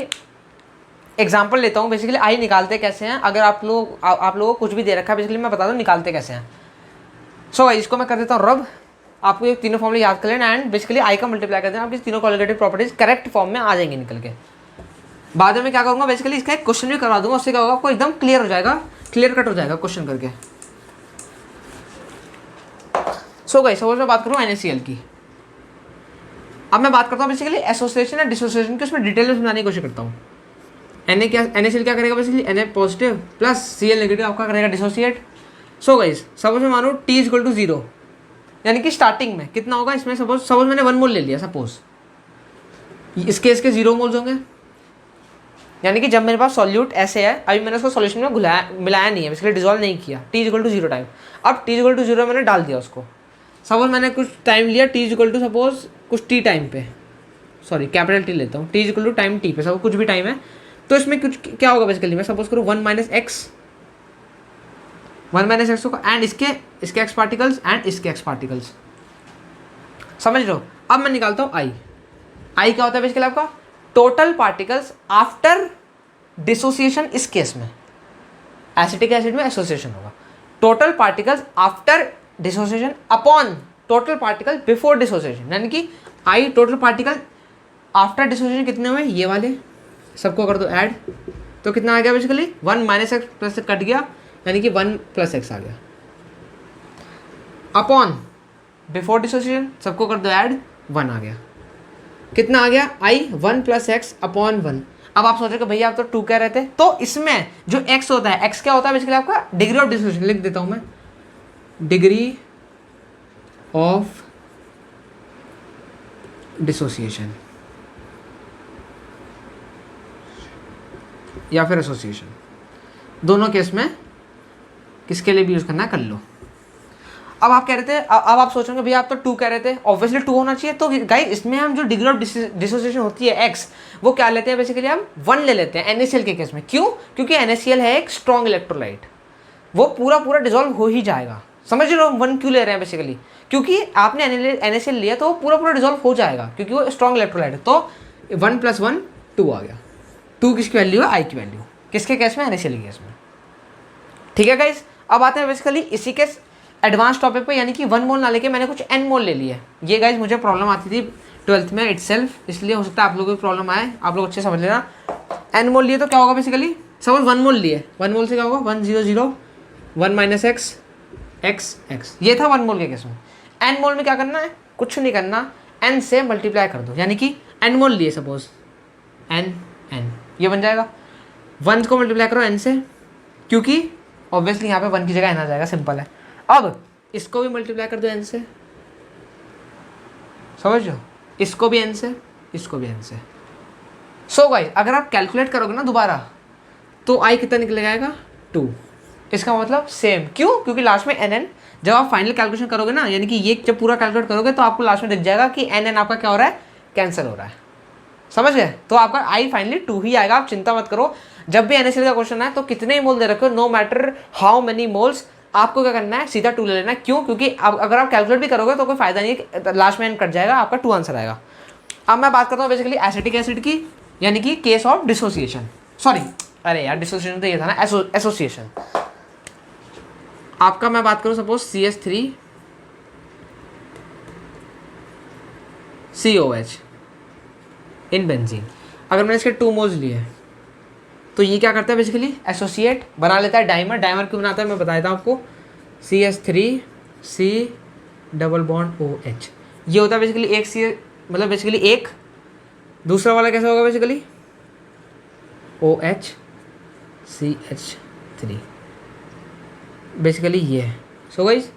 एग्जांपल लेता हूँ बेसिकली आई निकालते कैसे हैं। अगर आप लोगों को कुछ भी दे रखा है बेसिकली मैं बता दूँ निकालते कैसे हैं। सो गाइस इसको मैं कर देता हूँ रब, आपको ये तीनों फॉर्मूले याद कर लेना, एंड बेसिकली आई का मल्टीप्लाई कर देना, आपकी तीनों कॉलिगेटिव प्रॉपर्टीज करेक्ट फॉर्म में आ जाएंगे निकल के। बाद में क्या करूँगा बेसिकली इसका एक क्वेश्चन भी करवा दूंगा, उससे क्या होगा आपको एकदम क्लियर हो जाएगा, क्लियर कट हो जाएगा क्वेश्चन करके। सो गाइस सपोज मैं बात करूँ NaCl की, अब मैं बात करता हूँ बेसिकली एसोसिएशन या डिसोसिएशन की, उसमें डिटेल में समझाने की कोशिश करता हूँ। NaCl क्या करेगा basically Na positive plus Cl negative आपका करेगा डिसोसिएट। सो गाइस सपोज मैं मानूँ T इक्वल टू 0, यानी कि स्टार्टिंग में कितना होगा इसमें, सपोज मैंने 1 मोल ले लिया, सपोज इसके 0 मोल्स होंगे, यानी कि जब मेरे पास सॉल्यूट ऐसे है, अभी मैंने उसको सॉल्यूशन में मिलाया नहीं है बेसिकली, डिजोल्व नहीं किया, T इक्वल टू 0 टाइम। अब T इक्वल टू 0 मैंने डाल दिया उसको, सपोज मैंने कुछ टाइम लिया T इक्वल टू सपोज कुछ T टाइम पे, सॉरी कैपिटल T लेता हूँ, T equal to time T पे, सपोज कुछ भी टाइम है, तो इसमें कुछ क्या होगा बेसिकली, मैं सपोज करूँ 1 माइनस एक्स होगा, एंड इसके एक्स पार्टिकल्स एंड इसके एक्स पार्टिकल्स, समझ लो। अब मैं निकालता हूँ आई क्या होता है बेसिकली आपका टोटल पार्टिकल्स आफ्टर डिसोसिएशन। इस केस में एसिटिक एसिड में एसोसिएशन होगा, total particles after dissociation upon total particle before dissociation, यानी कि आई टोटल पार्टिकल आफ्टर डिसोसिएशन कितने हुए, ये वाले सबको कर दो ऐड, तो कितना आ गया basically 1 minus x plus cut गया, यानी कि 1 प्लस एक्स आ गया, अपॉन बिफोर डिसोसिएशन सबको कर दो ऐड 1 आ गया। कितना आ गया आई 1 प्लस एक्स अपॉन 1। अब आप सोचोगे भैया आप तो 2 कह रहे थे, तो इसमें जो x होता है, x क्या होता है बेसिकली आपका डिग्री ऑफ डिसोसिएशन, लिख देता हूं मैं, डिग्री ऑफ डिसोसिएशन या फिर एसोसिएशन, दोनों केस में किसके लिए भी यूज करना है कर लो। अब आप कह रहे थे, अब आप सोच रहे हो भैया आप तो 2 कह रहे थे, ऑब्वियसली 2 होना चाहिए। तो गाइस इसमें हम जो डिग्री ऑफ डिसोसिएशन होती है x, वो क्या लेते हैं बेसिकली हम 1 ले लेते हैं NaCl के केस में। क्यों? क्योंकि NaCl है एक स्ट्रॉन्ग इलेक्ट्रोलाइट, वो पूरा डिजोल्व हो ही जाएगा। समझ रहे हो 1 क्यों ले रहे हैं बेसिकली? क्योंकि आपने NaCl लिया तो वो पूरा डिजोल्व हो जाएगा, क्योंकि वो स्ट्रॉन्ग इलेक्ट्रोलाइट है। तो 1 + 1 2 आ गया। 2 किसकी वैल्यू है? आई की वैल्यू। किसके केस में? NaCl के केस में। ठीक है गाइस, अब आते हैं बेसिकली इसी के एडवांस टॉपिक पे, यानी कि 1 मोल ना लेके मैंने कुछ n मोल ले लिए। ये गाइस मुझे प्रॉब्लम आती थी 12th में इटसेल्फ, इसलिए हो सकता है आप लोगों को प्रॉब्लम आए, आप लोग अच्छे समझ लेना। n मोल लिए तो क्या होगा बेसिकली, सपोज 1 मोल लिए, 1 मोल से क्या होगा 1 0 0 1 - x x x, ये था 1 मोल के केस में। n मोल में क्या करना है? कुछ नहीं करना, n से मल्टीप्लाई कर दो, यानी कि n मोल लिए सपोज n ये बन जाएगा। 1 को मल्टीप्लाई करो n से, क्योंकि ऑब्वियसली यहाँ पे 1 की जगह n आ जाएगा, सिंपल है। अब इसको भी मल्टीप्लाई कर दो n से, समझ लो, इसको भी n से, इसको भी n से। सो गाइस अगर आप कैलकुलेट करोगे ना दोबारा, तो i कितना निकल जाएगा 2। इसका मतलब सेम, क्यों? क्योंकि लास्ट में nn, जब आप फाइनल कैलकुलेशन करोगे ना, यानी कि ये जब पूरा कैलकुलेट करोगे तो आपको लास्ट में दिख जाएगा कि nn आपका क्या हो रहा है, कैंसिल हो रहा है। समझ गए? तो आपका आई फाइनली 2 ही आएगा। आप चिंता मत करो, जब भी NaCl का क्वेश्चन है तो कितने ही मोल दे रखे हो, no matter how many moles, आपको क्या करना है, सीधा 2 ले लेना है। क्यों? क्योंकि अब अगर आप कैलकुलेट भी करोगे तो कोई फायदा नहीं है, लास्ट में n कट जाएगा, आपका 2 आंसर आएगा। अब मैं बात करता हूँ बेसिकली एसिटिक एसिड की, यानी कि केस ऑफ डिसोसिएशन, सॉरी अरे यार डिसोसिएशन तो ये था ना, एसोसिएशन। आपका मैं बात करूँ suppose CH3 COH in benzene, अगर मैंने इसके 2 मोल्स लिए तो ये क्या करता है बेसिकली, एसोसिएट बना लेता है डाइमर। डाइमर क्यों बनाता है मैं बता देता हूँ आपको, CH3C डबल बॉन्ड OH, ये होता है बेसिकली एक सी, मतलब बेसिकली एक, दूसरा वाला कैसा होगा बेसिकली OH CH3, बेसिकली ये है। सो गाइस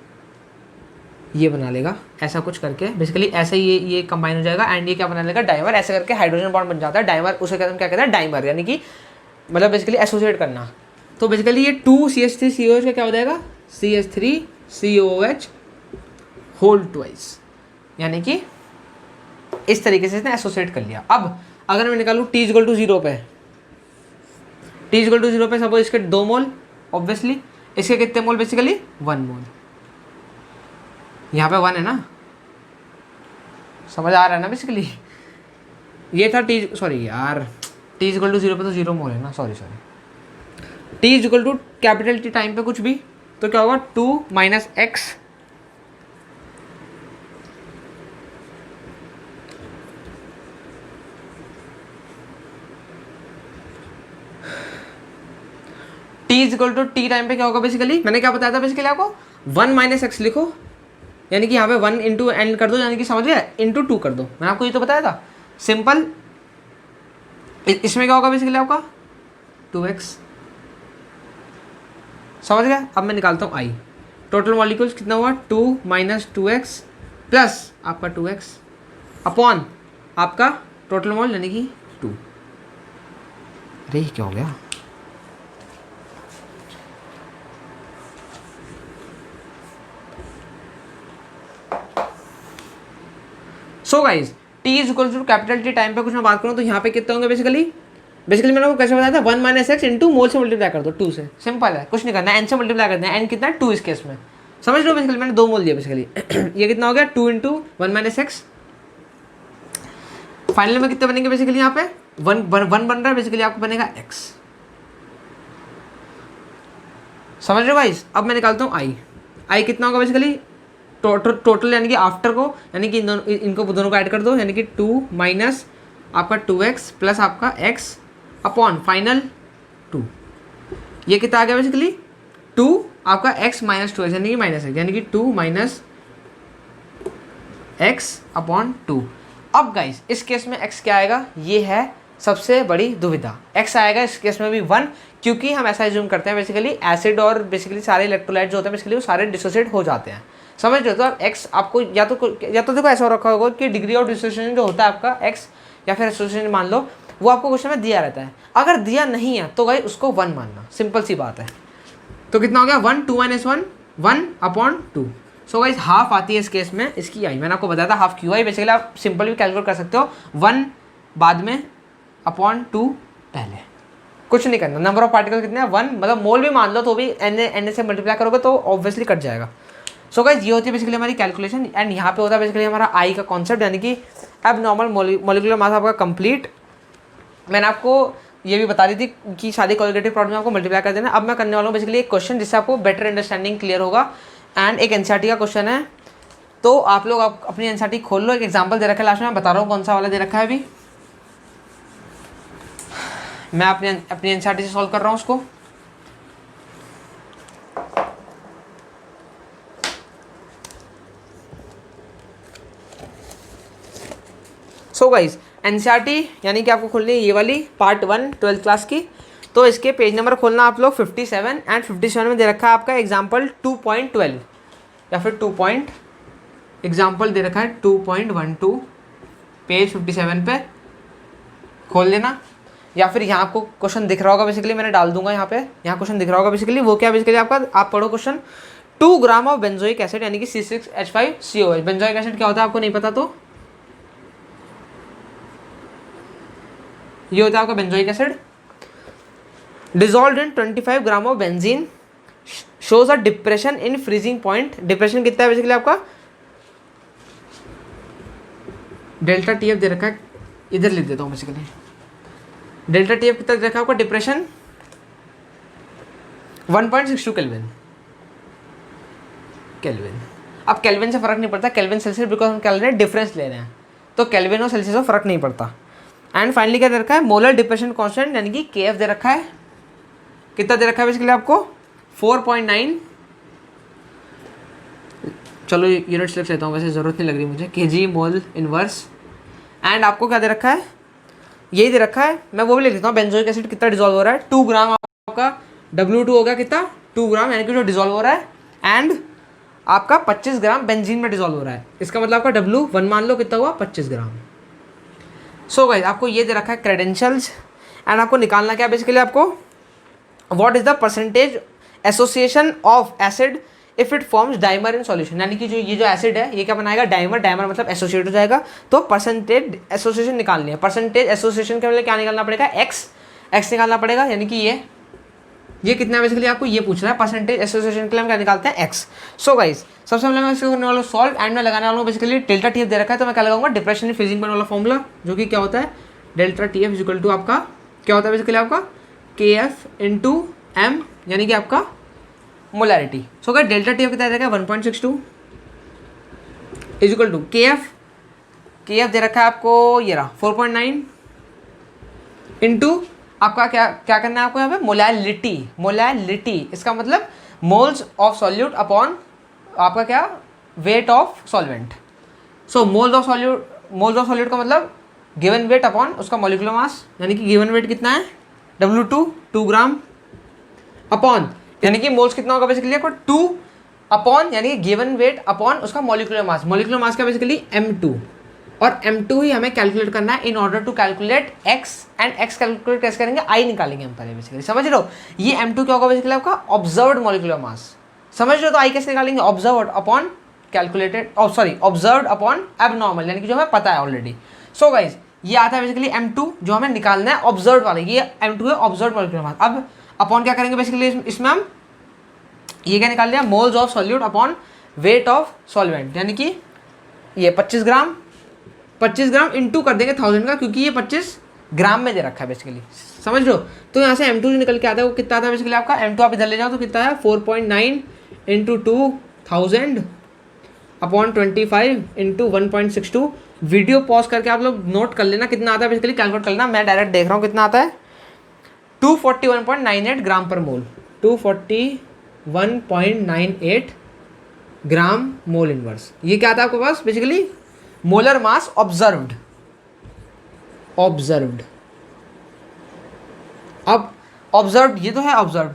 ये बना लेगा ऐसा कुछ करके, बेसिकली ऐसे ये कंबाइन हो जाएगा एंड ये क्या बना लेगा, डाइमर। ऐसे करके हाइड्रोजन बॉन्ड बन जाता है डाइमर, उसे क्या कहते हैं डाइमर, यानी कि मतलब बेसिकली एसोसिएट करना। तो बेसिकली ये 2 CH3 COH का क्या हो जाएगा, CH3 COH होल ट्वाइस, यानी कि इस तरीके से इसने एसोसिएट कर लिया। अब अगर मैं निकालूँ T = 0 पे, T = 0 पे सपोज इसके 2 मोल, ऑब्वियसली इसके कितने मोल बेसिकली 1 मोल, यहाँ पे 1 है ना, समझ आ रहा है ना बेसिकली। ये था T, सॉरी यार T = 0 पे तो 0 मोल है ना, sorry T = capital T time पे कुछ भी, तो क्या होगा 2 - x T = T टाइम पे क्या होगा बेसिकली, मैंने क्या बताया था बेसिकली आपको, 1 - x लिखो, यानी कि यहाँ पे 1 × n कर दो, यानी कि समझ गया, × 2 कर दो। मैंने आपको ये तो बताया था सिंपल। इसमें क्या होगा बेसिकली आपका 2x, समझ गया। अब मैं निकालता हूँ i, टोटल मॉलिक्यूल्स कितना हुआ 2 - 2x प्लस आपका 2x अपॉन आपका टोटल मॉल यानी कि 2। अरे क्या हो गया, so guys T = capital T time पे कुछ मैं बात करूँ तो यहाँ पे कितने होंगे बेसिकली मैंने आपको कैसे बताया था, 1 - x इंटू मोल से मल्टीप्लाई कर दो 2 से, सिंपल है, कुछ नहीं करना है, n से मल्टीप्लाई करना है। n कितना है 2 इस केस में, समझ लो बेसिकली मैंने 2 मोल दिया बेसिकली। ये कितना हो गया 2 × 1 - x, फाइनल में कितने बनेंगे बेसिकली, यहाँ पे 1 बन रहा है बेसिकली, आपको बनेगा x, समझ रहे हो गाइस। अब मैं निकालता हूँ i कितना होगा बेसिकली टोटल, यानी कि आफ्टर को, यानी कि इनको दोनों को ऐड कर दो, यानी कि 2 माइनस आपका 2x प्लस आपका x अपॉन फाइनल 2, ये कितना आ गया बेसिकली 2 आपका x - 2x, यानी कि -x, यानी कि 2 - x अपॉन 2। अब गाइस इस केस में x क्या आएगा, ये है सबसे बड़ी दुविधा। x आएगा इस केस में भी 1, क्योंकि हम ऐसा एज्यूम करते हैं बेसिकली एसिड और बेसिकली सारे इलेक्ट्रोलाइट जो होते हैं बेसिकली वो सारे डिसोसिएट हो जाते हैं, समझ रहे हो। तो अब x आपको या तो देखो ऐसा हो रखा होगा कि डिग्री ऑफ डिसोसिएशन जो होता है आपका x या फिर एसोसिएशन मान लो, वो आपको क्वेश्चन में दिया रहता है। अगर दिया नहीं है तो भाई उसको 1 मानना, सिंपल सी बात है। तो कितना हो गया 1, 2 - 1 1/2। सो गाइस हाफ आती है इस केस में इसकी आई, मैंने आपको बताया था हाफ क्यू आई। बेसिकली आप सिंपल भी कैलकुलेट कर सकते हो, 1 बाद में अपॉन 2 पहले, कुछ नहीं करना। नंबर ऑफ पार्टिकल कितने हैं 1, मतलब मोल भी मान लो तो भी एन से मल्टीप्लाई करोगे तो ऑब्वियसली कट जाएगा। सो गाइस ये होती है बेसिकली हमारी कैलकुलेशन, एंड यहाँ पे होता है बेसिकली हमारा आई का कॉन्सेप्ट, यानी कि अब नॉर्मल मोलिकुलर मास आपका कंप्लीट। मैंने आपको ये भी बता दी थी कि सारी क्वालिटेटिव प्रॉब्लम में आपको मल्टीप्लाई कर देना। अब मैं करने वाला हूँ बेसिकली एक क्वेश्चन जिससे आपको बेटर अंडरस्टैंडिंग क्लियर होगा, एंड एक एनसीईआरटी का क्वेश्चन है। तो आप लोग अपनी एनसीईआरटी खोल लो, एक एग्जांपल दे रखा है लास्ट में, मैं बता रहा हूँ कौन सा वाला दे रखा है। अभी मैं अपनी एनसीईआरटी से सॉल्व कर रहा हूँ उसको। सो गाइस एनसीईआरटी यानी कि आपको खोलनी है ये वाली पार्ट 1 12th क्लास की। तो इसके पेज नंबर खोलना आप लोग 57, एंड 57 में दे रखा है आपका एग्जाम्पल 2.12 या फिर एग्जाम्पल दे रखा है 2.12, पेज 57 पे खोल लेना। या फिर यहाँ आपको क्वेश्चन दिख रहा होगा बेसिकली, मैंने डाल दूंगा यहाँ पे, यहाँ क्वेश्चन दिख रहा होगा बेसिकली। वो क्या बेसिकली आपका, आप पढ़ो question, 2 gram of benzoic acid यानी कि C6H5COH। बेंजोइक एसिड क्या होता है आपको नहीं पता तो ये होता है आपका benzoic acid. Dissolved in 25 gram of benzene shows a depression in freezing point. Depression कितना है बेसिकली आपका, डेल्टा TF दे रखा है, इधर लिख देता हूँ बेसिकली। डेल्टा TF कितना दे रखा है आपका डिप्रेशन 1.62 केल्विन। अब केल्विन से फर्क नहीं पड़ता, केल्विन सेल्सियस, बिकॉज हम क्या ले रहे हैं डिफरेंस ले रहे हैं, तो केल्विन और सेल्सियस से फर्क नहीं पड़ता। एंड फाइनली क्या दे रखा है मोलर डिप्रेशन कांस्टेंट यानी कि KF दे रखा है, कितना दे रखा है बेसिकली आपको 4.9। चलो यूनिट्स लिख लेता हूँ, वैसे ज़रूरत नहीं लग रही मुझे, kg मोल इनवर्स। एंड आपको क्या दे रखा है, यही दे रखा है, मैं वो भी लिख देता हूँ। बेंजोइक एसिड कितना डिजॉल्व हो रहा है 2 ग्राम आपका W2 हो गया कितना 2 ग्राम, यानी कि जो डिजॉल्व हो रहा है, एंड आपका 25 ग्राम बेंजीन में डिजॉल्व हो रहा है। इसका मतलब आपका W1 मान लो कितना हुआ 25 ग्राम। सो गाइस आपको ये दे रखा है क्रेडेंशियल्स, एंड आपको निकालना क्या बेसिकली, आपको what is the percentage association of acid if it forms dimer in solution. यानी कि ये जो एसिड है ये क्या बनाएगा डाइमर मतलब एसोसिएट हो जाएगा। तो परसेंटेज एसोसिएशन निकालनी है। परसेंटेज एसोसिएशन के लिए क्या निकालना पड़ेगा x निकालना पड़ेगा, यानी कि ये कितना है बेसिकली आपको ये पूछ रहा है। परसेंटेज एसोसिएशन के लिए हम क्या निकालते हैं x। सो गाइस सबसे पहले मैं इसको करने वाला सॉल्व, एंड में लगाने वाला हूँ बेसिकली डेल्टा TF दे रखा है, तो मैं क्या लगाऊंगा डिप्रेशन इन फ्रीजिंग पॉइंट वाला फॉर्मूला, जो कि क्या होता है डेल्टा TF इक्वल टू आपका क्या होता है बेसिकली आपका KF इंटू M, यानी कि आपका molarity. So guys delta TF कितना दे रखा है 1.62 इज इक्वल टू KF दे रखा है आपको ये रहा 4.9 इंटू आपका क्या करना है आपको यहाँ पे मोलैलिटी। इसका मतलब मोल्स ऑफ सॉल्यूट अपॉन आपका क्या weight of solvent. So moles of solute का मतलब गिवन वेट अपॉन उसका मॉलिक्यूलर मास, यानी कि गिवन वेट कितना है W2 2 ग्राम अपॉन, यानी कि मोल्स कितना होगा बेसिकली आपको 2 अपॉन, यानी कि गिवन वेट अपॉन उसका मॉलिक्यूलर मास। मॉलिक्यूलर मास का बेसिकली M2, और M2 ही हमें कैलकुलेट करना है in order to calculate x, and x calculate कैसे करेंगे I निकालेंगे हम पहले बेसिकली, समझ रहे हो। ये M2 क्या होगा बेसिकली आपका ऑब्जर्व्ड मॉलिक्यूलर मास, समझ रहे हो। तो I कैसे निकालेंगे observed upon calculated, observed upon abnormal, यानी कि जो हमें पता है ऑलरेडी। सो गाइज ये आता है बेसिकली M2 जो हमें निकालना है ऑब्जर्व वाला, ये M2 है ऑब्जर्व मॉलिक्यूलर मास। अब अपॉन क्या करेंगे बेसिकली इसमें हम ये क्या निकाल लिया moles of solute upon weight of solvent, यानी कि ये 25 ग्राम इंटू कर देंगे 1000 का, क्योंकि ये 25 ग्राम में दे रखा है बेसिकली, समझ लो। तो यहाँ से M2 जो निकल के आता है वो कितना आता है बेसिकली आपका M2 आप इधर ले जाओ तो कितना है 4.9 into 2000 upon 25 into 1.62। Video pause करके आप लोग नोट कर लेना कितना आता है बेसिकली, कैलकुलेट कर लेना। मैं डायरेक्ट देख रहा हूँ कितना आता है 241.98 ग्राम पर मोल, 241.98 ग्राम मोल इनवर्स। ये क्या आता है आपके पास basically molar mass observed, observed. अब ऑब्जर्व्ड ये तो है ऑब्जर्व,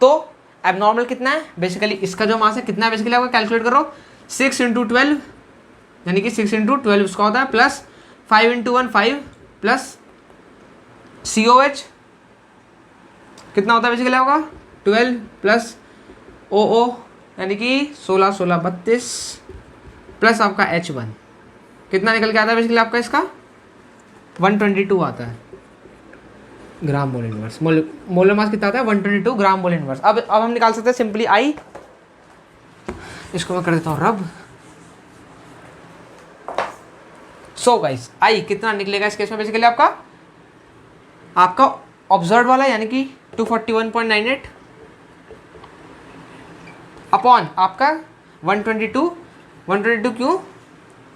तो एबनॉर्मल कितना है बेसिकली, इसका जो मास है कितना है बेसिकली आपका कैलकुलेट करो, 6 इंटू 12 यानी कि 6 इंटू 12 उसका होता है, प्लस 5 इंटू 1 5 प्लस COH कितना होता है बेसिकली आपका 12 प्लस OO यानी कि 16 16 32 प्लस आपका H1 कितना निकल के आता है बेसिकली आपका इसका 122 आता है ग्राम मोल इनवर्स। मोलर मास कितना आता है 122 ग्राम मोल इनवर्स। अब हम निकाल सकते हैं सिंपली आई, इसको मैं कर देता हूँ रब। सो गाइस आई कितना निकलेगा इस केस में बेसिकली आपका ऑब्जर्व वाला यानी कि 241.98 अपॉन आपका 122 क्यों,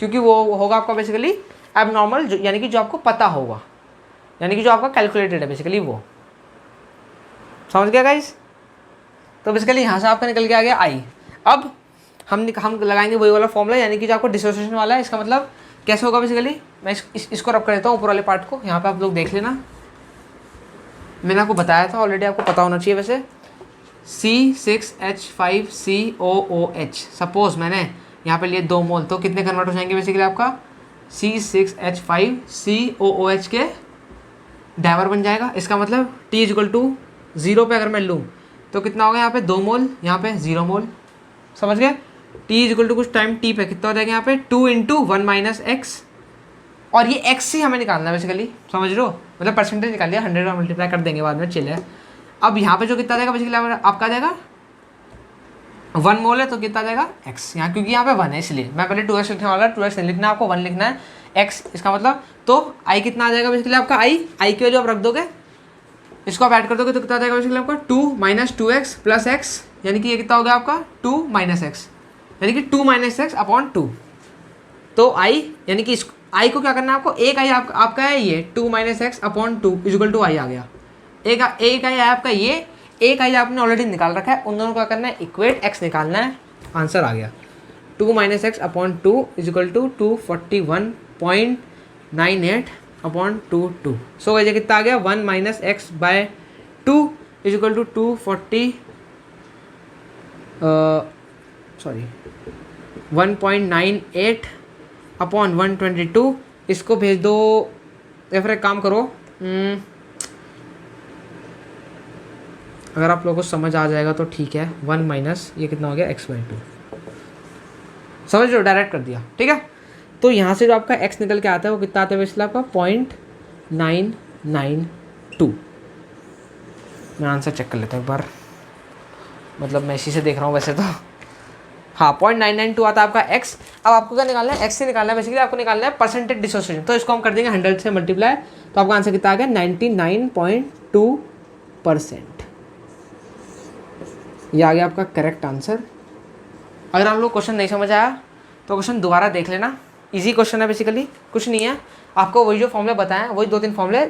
क्योंकि वो होगा आपका बेसिकली एबनॉर्मल यानी कि जो आपको पता होगा, यानी कि जो आपका कैलकुलेटेड है बेसिकली वो, समझ गया गाइस। तो बेसिकली यहाँ से आपका निकल के आ गया आई। अब हम लगाएंगे वही वाला फॉर्मूला यानी कि जो आपको डिसोसिएशन वाला है, इसका मतलब कैसे होगा बेसिकली, मैं इसको रब कर देता हूँ ऊपर वाले पार्ट को, यहाँ पे आप लोग देख लेना, मैंने आपको बताया था ऑलरेडी, आपको पता होना चाहिए वैसे। C6H5COOH सपोज मैंने यहाँ पे लिए 2 मोल, तो कितने कन्वर्ट हो जाएंगे बेसिकली आपका C6H5COOH के डाइवर बन जाएगा। इसका मतलब T इक्वल टू 0 पे अगर मैं लूँ तो कितना होगा यहाँ पे 2 मोल, यहाँ पे 0 मोल, समझ गए। T इक्वल टू कुछ टाइम T पे कितना हो जाएगा यहाँ पे 2 इंटू 1 माइनस एक्स, और ये x ही हमें निकालना है बेसिकली, समझ लो, मतलब परसेंटेज निकाल लिया, 100 का मल्टीप्लाई कर देंगे बाद में, चिल है। अब यहाँ पे जो कितना देगा बेसिकली आपका देगा 1 मोल है तो कितना देगा x, यहाँ क्योंकि यहाँ पे 1 है इसलिए मैं पहले 2x लिखने वाला, 2x नहीं लिखना है आपको, 1 लिखना है x, इसका मतलब तो i कितना आ जाएगा बेसिकली आपका i की वैल्यू आप रख दोगे, इसको आप ऐड कर दोगे तो कितना आ जाएगा बेसिकली आपका 2 माइनस 2x प्लस x, यानी कि ये कितना हो गया आपका 2 माइनस x, यानी कि 2 माइनस एक्स अपॉन 2। तो i यानी कि i को क्या करना है आपको, एक i आपका है ये 2 minus X upon 2 equal to i आ गया, एक i है आपका ये, एक i आपने ऑलरेडी निकाल रखा है, उन दोनों का करना है इक्वेट, x निकालना है, आंसर आ गया 2 minus X upon 2 equal to 241.98 upon 2 so ये कितना आ गया 1 minus X by 2 equal to 240 sorry 1.98 upon 122, इसको भेज दो या फिर एक काम करो, अगर आप लोगों को समझ आ जाएगा तो ठीक है, 1 माइनस ये कितना हो गया x बाई 2, समझ लो डायरेक्ट कर दिया, ठीक है। तो यहाँ से जो आपका x निकल के आता है वो कितना आता है वैसे आपका 0.992। मैं आंसर चेक कर लेता हूँ एक बार, मतलब मैं इसी से देख रहा हूँ वैसे तो, हाँ 0.992 आता है आपका x। अब आपको क्या निकालना है, x से निकालना है बेसिकली, आपको निकालना है परसेंटेज डिसोसिएशन, तो इसको हम कर देंगे 100 से मल्टीप्लाई, तो आपका आंसर कितना आ गया 99.2%। ये आ गया आपका करेक्ट आंसर। अगर आप लोग क्वेश्चन नहीं समझ आया तो क्वेश्चन दोबारा देख लेना, इजी क्वेश्चन है बेसिकली, कुछ नहीं है, आपको वही जो फॉर्मूले बताएं वही 2-3 फॉर्मूले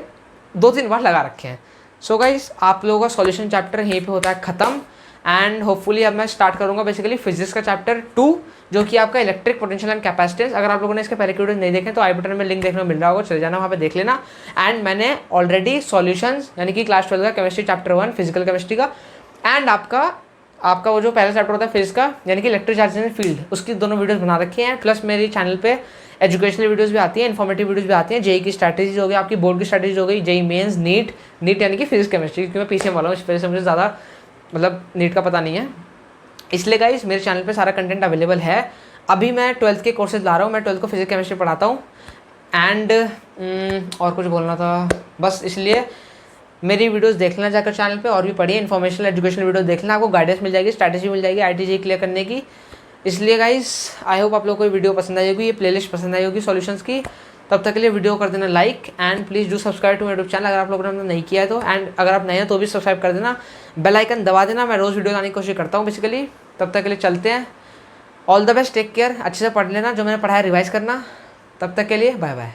2-3 बार लगा रखे हैं। सो गाइस आप लोगों का सॉल्यूशन चैप्टर यहीं पे होता है ख़त्म, एंड होपफुली अब मैं स्टार्ट करूंगा बेसिकली फिजिक्स का चैप्टर 2 जो कि आपका इलेक्ट्रिक पोटेंशियल एंड कैपेसिटेंस। अगर आप लोगों ने इसके पहले के वीडियो नहीं देखे तो आई बटन में लिंक देखने को मिल रहा होगा, चले जाना वहाँ पे देख लेना। एंड मैंने ऑलरेडी सॉल्यूशंस यानी कि क्लास 12 का केमिस्ट्री चैप्टर 1 फिजिकल केमिस्ट्री का, एंड आपका वो जो पहला चैप्टर होता है फिजिक्स का यानी कि इलेक्ट्रिक चार्जेस इन फील्ड, उसकी दोनों वीडियोस बना रखी हैं। प्लस मेरे चैनल पे एजुकेशनल वीडियोस भी आती हैं, इन्फॉर्मेटिव वीडियोस भी आती हैं, जेई की स्ट्रैटेजीज हो गई, आपकी बोर्ड की स्ट्रैटेजीज हो गई, जेई मेंस, नीट यानी कि फिजिक्स केमिस्ट्री, क्योंकि मैं पीसीएम वाला हूँ इस वजह से मुझे ज़्यादा मतलब नीट का पता नहीं है, इसलिए गाइस मेरे चैनल पे सारा कंटेंट अवेलेबल है। अभी मैं 12th के कोर्सेज ला रहा हूँ, मैं 12th को फिजिक्स केमिस्ट्री पढ़ाता हूँ। एंड और कुछ बोलना था बस, इसलिए मेरी वीडियोस देख लेना जाकर चैनल पे, और भी पढ़िए, इन्फॉर्मेशनल एजुकेशनल वीडियो देख लेना, आपको गाइडेंस मिल जाएगी, स्ट्रैटेजी मिल जाएगी IIT क्लियर करने की। इसलिए गाइस आई होप आप लोगों को ये वीडियो पसंद आई होगी, ये प्लेलिस्ट पसंद आई होगी सॉल्यूशंस की। तब तक के लिए वीडियो कर देना like, and please do subscribe to my YouTube channel अगर आप लोगों ने नहीं किया है तो, एंड अगर आप नए हैं तो भी सब्सक्राइब कर देना, बेल आइकन दबा देना, मैं रोज़ वीडियो लाने की कोशिश करता हूँ बेसिकली। तब तक के लिए चलते हैं, all the best, take care, अच्छे से पढ़ लेना, जो मैंने पढ़ाया रिवाइज करना। तब तक के लिए बाय बाय।